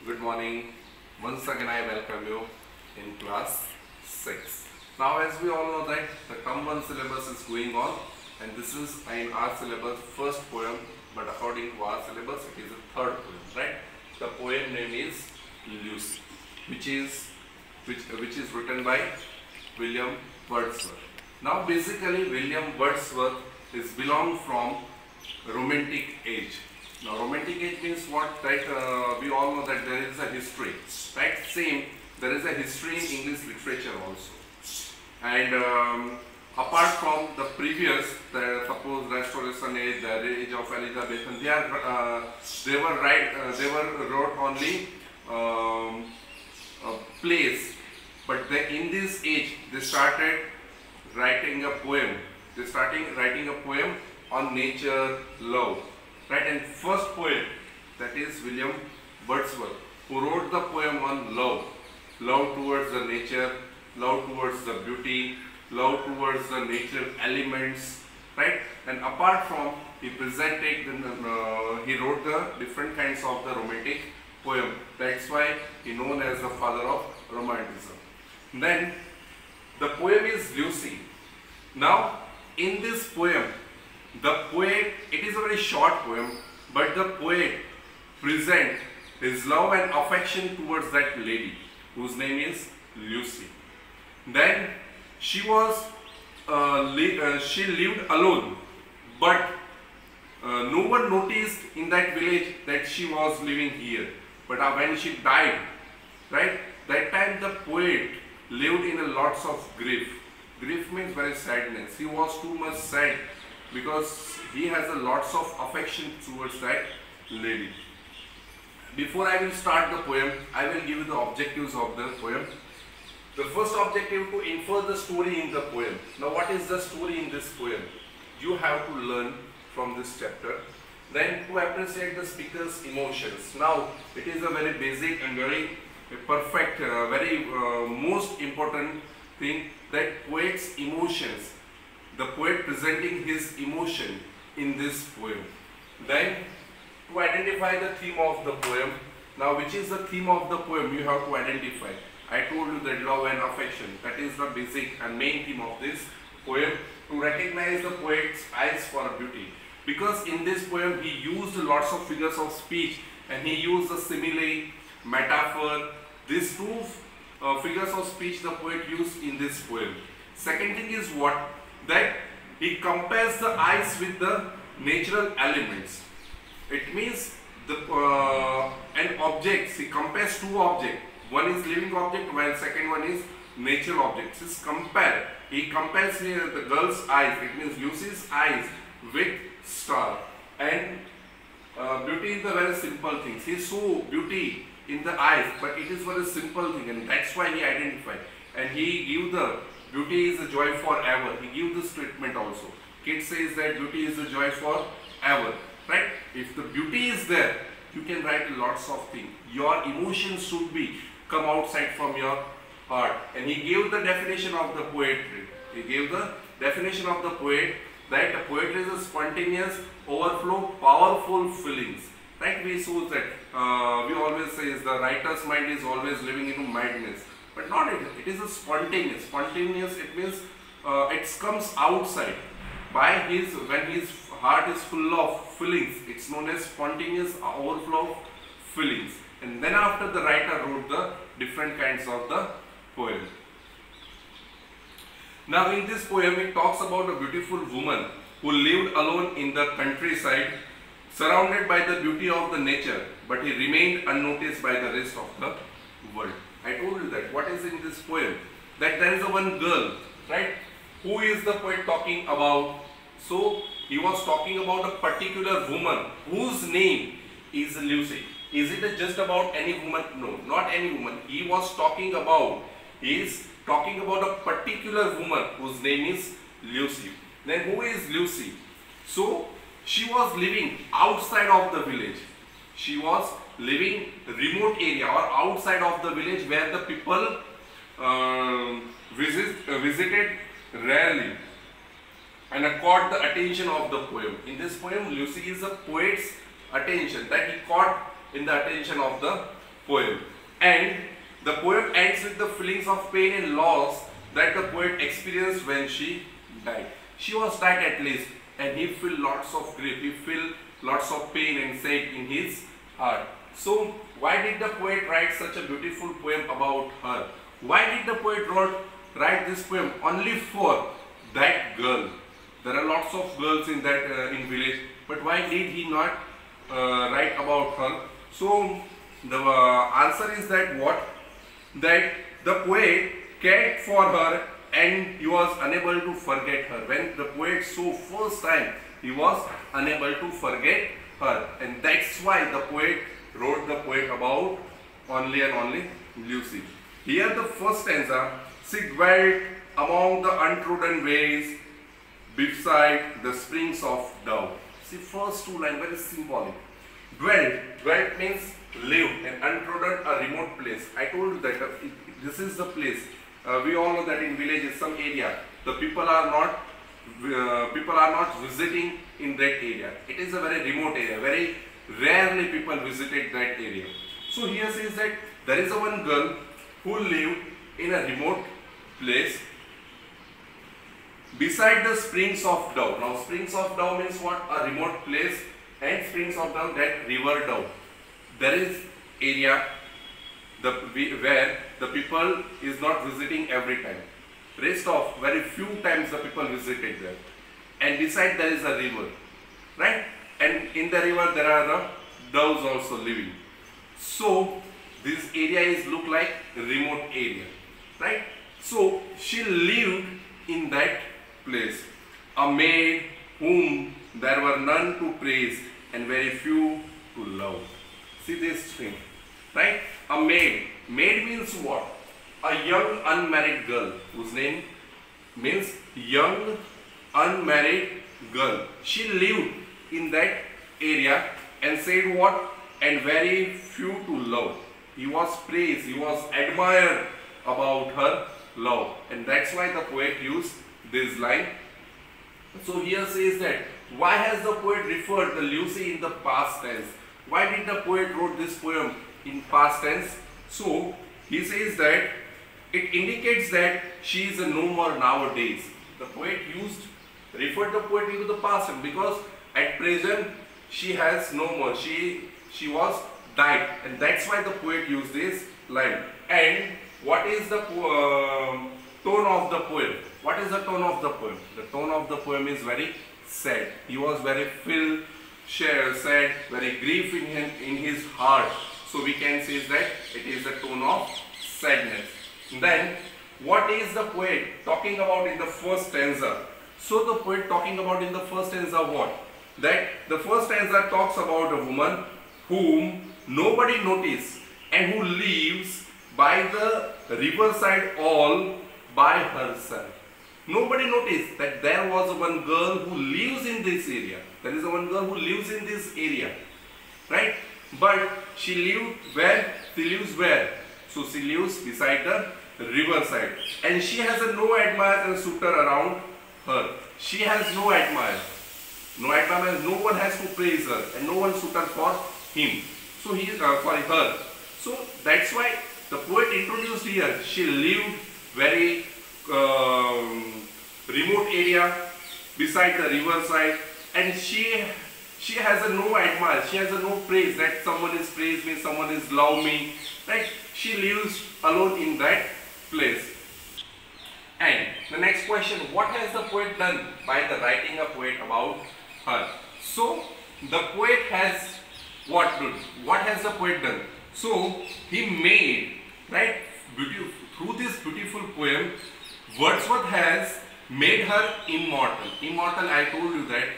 Good morning. Once again I welcome you in class 6. Now as we all know that the term 1 syllabus is going on and this is in our syllabus first poem, but according to our syllabus it is a third poem, right? The poem name is Lucy, which is written by William Wordsworth. Now basically William Wordsworth is belong from Romantic age. Now Romantic age means what? That we all know that there is a history, right? Same, there is a history in English literature also. And apart from the previous, suppose Restoration age, the age of Elizabeth, they were wrote only plays, but in this age they started writing a poem. They started writing a poem on nature, love, right? And first poet, that is William Wordsworth, who wrote the poem on love, love towards the nature, love towards the beauty, love towards the natural elements, right? And apart from, he presented, he wrote the different kinds of the romantic poem. That's why he known as the father of romanticism. Then the poem is Lucy. Now in this poem, the poet, it is a very short poem, but the poet present his love and affection towards that lady whose name is Lucy. Then she was she lived alone, but no one noticed in that village that she was living here. But when she died, right, that time the poet lived in a lots of grief. Grief means very sadness. He was too much sad because he has a lots of affection towards that lady. Before I will start the poem, I will give you the objectives of the poem. The first objective, to infer the story in the poem. Now what is the story in this poem? You have to learn from this chapter. Then to appreciate the speaker's emotions. Now it is a very basic and very perfect, very most important thing, that poet's emotions. The poet presenting his emotion in this poem. Then to identify the theme of the poem. Now which is the theme of the poem you have to identify. I told you that love and affection, that is the basic and main theme of this poem. To recognize the poet's eyes for beauty. Because in this poem he used lots of figures of speech and he used the simile, metaphor. These two figures of speech the poet used in this poem. Second thing is what? That he compares the eyes with the natural elements. It means an object, he compares two objects. One is living object while second one is natural objects. He compares here the girl's eyes, it means Lucy's eyes, with star. And beauty is the very simple thing. He saw beauty in the eyes, but it is very simple thing, and that's why he identified. And he give the beauty is a joy forever. He give this treatment also. Kid says that beauty is a joy forever, right? If the beauty is there, you can write lots of things. Your emotions should be come outside from your heart. And he gave the definition of the poetry. He gave the definition of the poet, that the poetry is a spontaneous overflow, powerful feelings. Right? We saw that we always say is the writer's mind is always living in madness. But not it. It is a spontaneous. Spontaneous, it means it comes outside by when his heart is full of feelings. It's known as spontaneous overflow of feelings. And then after the writer wrote the different kinds of the poem. Now in this poem it talks about a beautiful woman who lived alone in the countryside, surrounded by the beauty of the nature, but he remained unnoticed by the rest of the world. I told you that what is in this poem, that there is a one girl, right? Who is the poet talking about? So he was talking about a particular woman whose name is Lucy. Is it just about any woman? No, not any woman. He is talking about a particular woman whose name is Lucy. Then who is Lucy? So she was living outside of the village. She was living remote area or outside of the village where the people visited rarely, and caught the attention of the poem. In this poem, Lucy is a poet's attention, that he caught in the attention of the poem. And the poem ends with the feelings of pain and loss that the poet experienced when she died. She was died at least, and he felt lots of grief, he felt lots of pain and sad in his heart. So why did the poet write such a beautiful poem about her? Why did the poet write this poem only for that girl? There are lots of girls in that in village, but why did he not write about her? So the answer is that what? That the poet cared for her and he was unable to forget her. When the poet saw first time, he was unable to forget her, and that's why the poet wrote the poem about only and only Lucy. Here the first stanza, she dwelt among the untrodden ways beside the springs of Dove. See, first two lines very symbolic. Dwelt means live, and untrodden a remote place. I told you that this is the place. We all know that in villages, some area, the people are not visiting in that area. It is a very remote area. Very rarely people visited that area. So here says that there is a one girl who lived in a remote place beside the springs of Dove. Now springs of Dove means what? A remote place, and springs of Dove, that river Dove. There is area where the people is not visiting every time. Rest of very few times the people visited there. And beside there is a river, right? And in the river there are the doves also living. So this area is look like a remote area, right? So she lived in that place, a maid whom there were none to praise and very few to love. See this thing, right? A maid. Maid means what? A young unmarried girl, whose name means young unmarried girl. She lived in that area and said what? And very few to love. He was praised, he was admired about her love, and that's why the poet used this line. So here says that why has the poet referred to Lucy in the past tense? Why did the poet wrote this poem in past tense? So he says that it indicates that she is no more nowadays. The poet referred the poet into the past tense because at present she has no more. She was died, and that's why the poet used this line. And what is the tone of the poem? What is the tone of the poem? The tone of the poem is very sad. He was very filled, sad, very grief in his heart. So we can say that it is a tone of sadness. Then what is the poet talking about in the first stanza? So the poet talking about in the first stanza what? That the first stanza talks about a woman whom nobody noticed and who lives by the riverside all by herself. Nobody noticed that there was one girl who lives in this area. There is one girl who lives in this area, right? But she lived where? She lives where? So she lives beside the riverside, and she has no admirer and suitor around her. She has no admirer. No admirer, no one has to praise her, and no one suitor for him. So he is for her. So that's why the poet introduced here. She lived very remote area beside the riverside, and she has no admirer. She has no praise. That someone is praise me, someone is love me. Right? She lives alone in that place. And the next question: what has the poet done by the writing a poem about her? So the poet has what has the poet done? So he made, right, through this beautiful poem, Wordsworth has made her immortal. Immortal, I told you that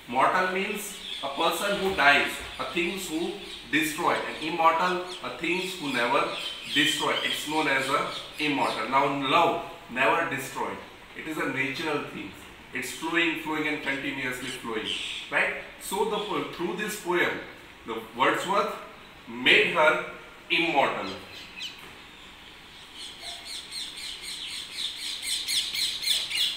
mortal means a person who dies, a things who destroy, and immortal, a things who never destroy. It's known as a immortal. Now love never destroyed. It is a natural thing. It's flowing and continuously flowing, right? So through this poem, the Wordsworth made her immortal.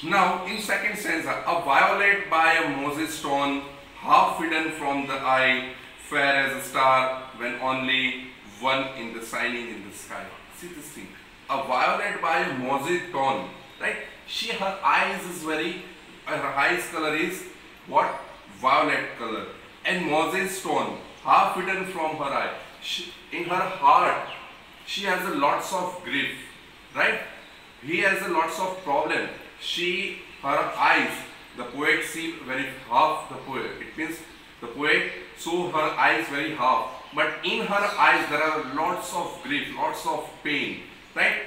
Now in second stanza, a violet by a Moses stone, half hidden from the eye, fair as a star when only one in the shining in the sky. See this thing. A violet by a mossy tone, right? Her eyes is her eyes color is what? Violet color. And mossy stone, half hidden from her eye. In her heart, she has a lots of grief, right? He has a lots of problem. Her eyes, the poet see very half the poet. It means the poet show her eyes very half. But in her eyes there are lots of grief, lots of pain, right?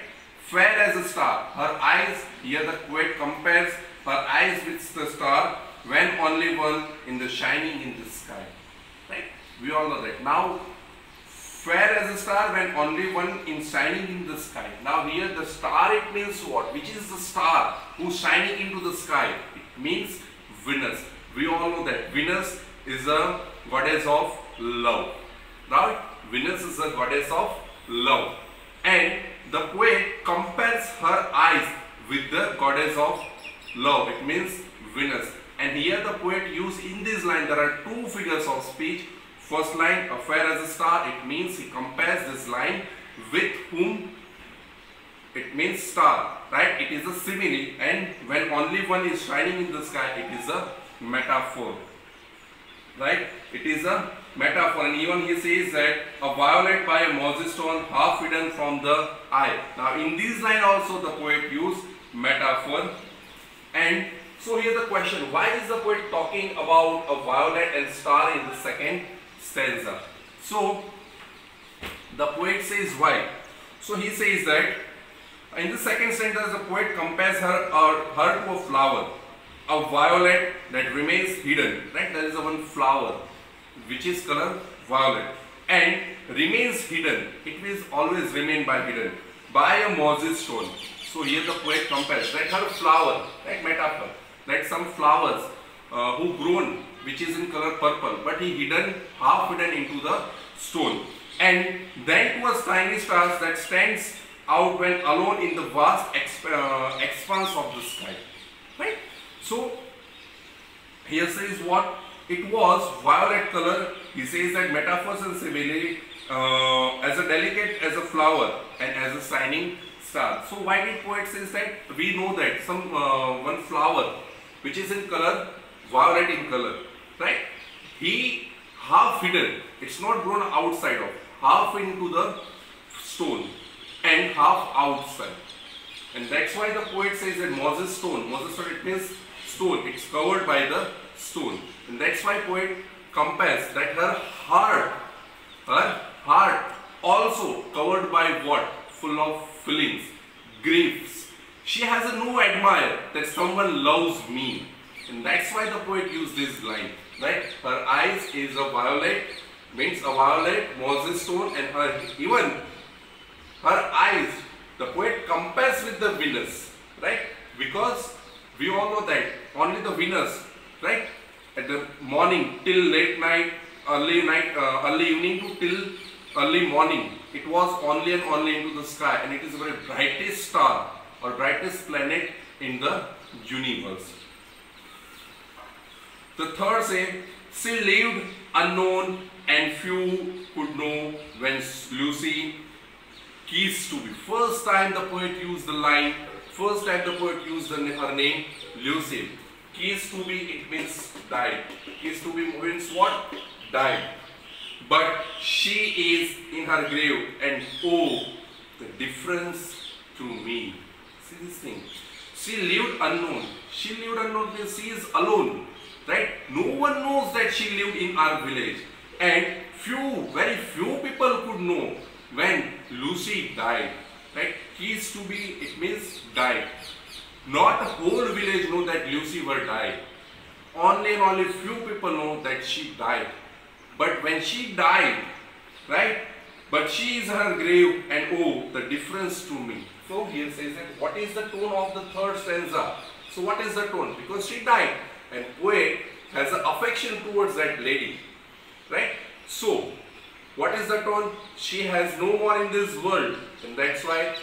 Fair as a star. Her eyes, here the poet compares her eyes with the star when only one in the shining in the sky, right? We all know that. Now, fair as a star when only one in shining in the sky. Now here the star, it means what? Which is the star who's shining into the sky? It means Venus. We all know that Venus is a goddess of love. Now Venus is a goddess of love. And the poet compares her eyes with the goddess of love. It means Venus. And here the poet used in this line, there are two figures of speech. First line, fair as a star, it means he compares this line with whom? It means star, right? It is a simile, and when only one is shining in the sky, it is a metaphor, right? It is a metaphor, and even he says that a violet by a mossy stone, half hidden from the eye. Now in this line also the poet used metaphor. And so here the question, why is the poet talking about a violet and star in the second stanza? So the poet says why. So he says that in the second stanza the poet compares her to a flower, a violet that remains hidden, right? There is a one flower which is color violet and remains hidden. It will always remain hidden by a mossy stone. So here the poet compares that her flower, right? Metaphor, like some flowers who grown which is in color purple, but he half hidden into the stone. And then to a tiny stars that stands out when alone in the vast expanse of the sky, right? So here says what? It was violet color. He says that metaphors and simile as a delicate as a flower and as a shining star. So why did poet says that? We know that some one flower which is in color violet in color, right? He half hidden. It's not grown outside of, half into the stone and half outside. And that's why the poet says that mossy stone, it means stone. It's covered by the stone. And that's why poet compares that her heart also covered by what? Full of feelings, griefs. She has a no admire that someone loves me. And that's why the poet used this line, right? Her eyes is a violet, means a violet, mossy stone, and even her eyes, the poet compares with the Venus, right? Because we all know that only the Venus, right? At the morning till late night, early evening to till early morning, it was only and only into the sky, and it is the very brightest star or brightest planet in the universe. The third say, she lived unknown and few could know when Lucy ceased to be. First time the poet used the line, first time the poet used her name, Lucy. Ceased to be, it means died. Ceased to be means what? Died. But she is in her grave, and oh, the difference to me. See this thing. She lived unknown. She lived unknown means she is alone. Right? No one knows that she lived in our village. And very few people could know when Lucy died. Right? Ceased to be, it means died. Not the whole village know that Lucy were died. Only and only few people know that she died. But when she died, right? But she is in her grave, and oh, the difference to me. So here says that what is the tone of the third stanza? So what is the tone? Because she died, and poet has an affection towards that lady, right? So what is the tone? She has no more in this world, and that's why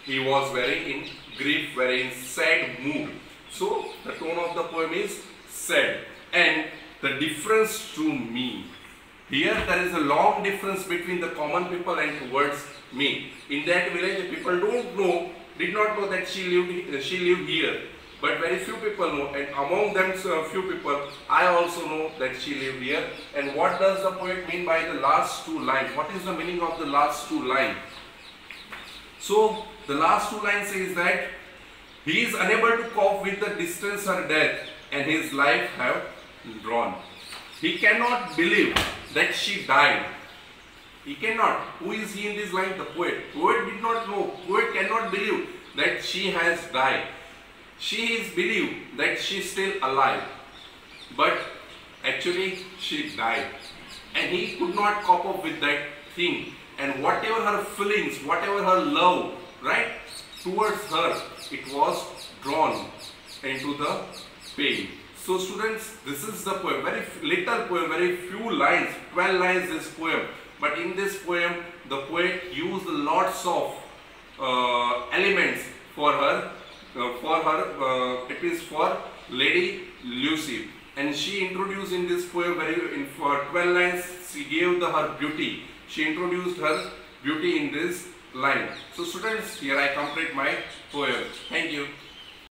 he was very in grief, very in sad mood. So the tone of the poem is sad, and the difference to me. Here there is a long difference between the common people and towards me. In that village, the people did not know that she lived here. But very few people know, and among them few people, I also know that she lived here. And what does the poet mean by the last two lines? What is the meaning of the last two lines? So the last two lines says that he is unable to cope with the distance her death and his life have drawn. He cannot believe that she died. He cannot. Who is he in this line? The poet. Poet did not know. Poet cannot believe that she has died. She is believed that she is still alive. But actually she died. And he could not cope up with that thing. And whatever her feelings, whatever her love, right, towards her, it was drawn into the pain. So students, this is the poem, very little poem, very few lines, 12 lines this poem. But in this poem, the poet used lots of elements for her. It is for Lady Lucy, and she introduced in this poem for 12 lines. She gave her beauty. She introduced her beauty in this line. So students, here I complete my poem. Thank you.